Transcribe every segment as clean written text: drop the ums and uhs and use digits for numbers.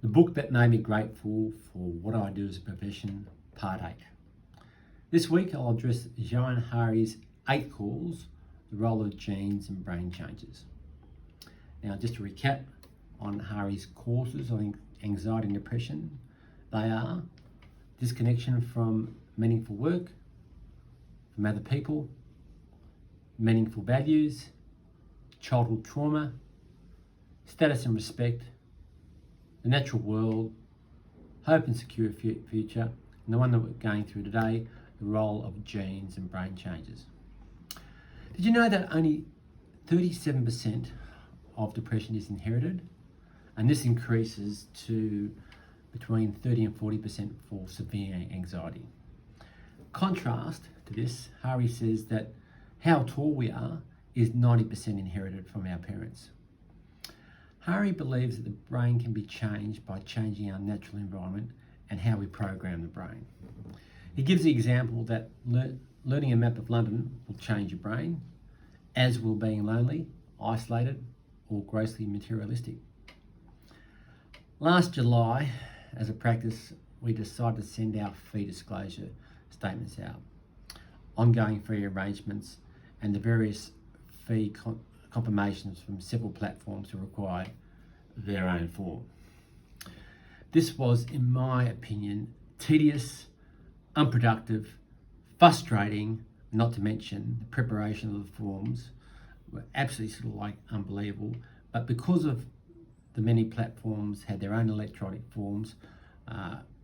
The book that made me grateful for what I do as a profession, Part 8. This week I'll address Johann Hari's 8 calls, the role of genes and brain changes. Now, just to recap on Hari's causes of anxiety and depression, they are disconnection from meaningful work, from other people, meaningful values, childhood trauma, status and respect, the natural world, hope and secure future, and the one that we're going through today, the role of genes and brain changes. Did you know that only 37% of depression is inherited? And this increases to between 30 and 40% for severe anxiety. Contrast to this, Hari says that how tall we are is 90% inherited from our parents. Hari believes that the brain can be changed by changing our natural environment and how we program the brain. He gives the example that learning a map of London will change your brain, as will being lonely, isolated, or grossly materialistic. Last July, as a practice, we decided to send our fee disclosure statements out, ongoing fee arrangements, and the various fee confirmations from several platforms who require their own form. This was, in my opinion, tedious, unproductive, frustrating, not to mention the preparation of the forms were absolutely sort of like unbelievable. But because of the many platforms had their own electronic forms,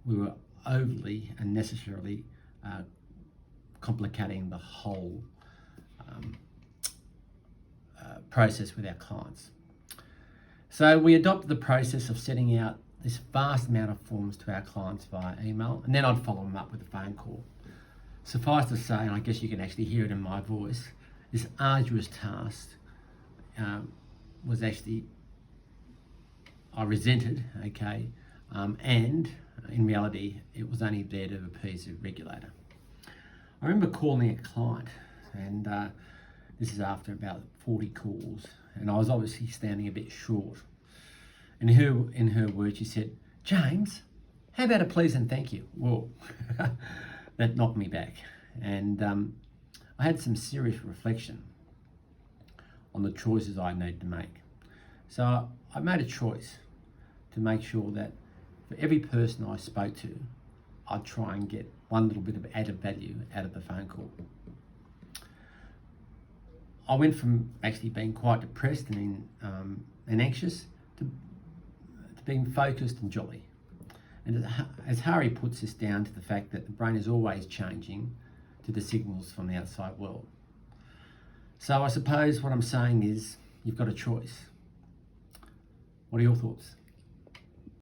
we were overly and necessarily complicating the whole process with our clients. So we adopted the process of sending out this vast amount of forms to our clients via email, and then I'd follow them up with a phone call. Suffice to say, and I guess you can actually hear it in my voice, this arduous task was actually, I resented, and in reality, it was only there to appease the regulator. I remember calling a client, and this is after about 40 calls, and I was obviously standing a bit short. And in her words, she said, "James, how about a please and thank you?" Whoa, that knocked me back. And I had some serious reflection on the choices I need to make. So I made a choice to make sure that for every person I spoke to, I'd try and get one little bit of added value out of the phone call. I went from actually being quite depressed and anxious to being focused and jolly. And as Hari puts this down to the fact that the brain is always changing to the signals from the outside world. So I suppose what I'm saying is you've got a choice. What are your thoughts?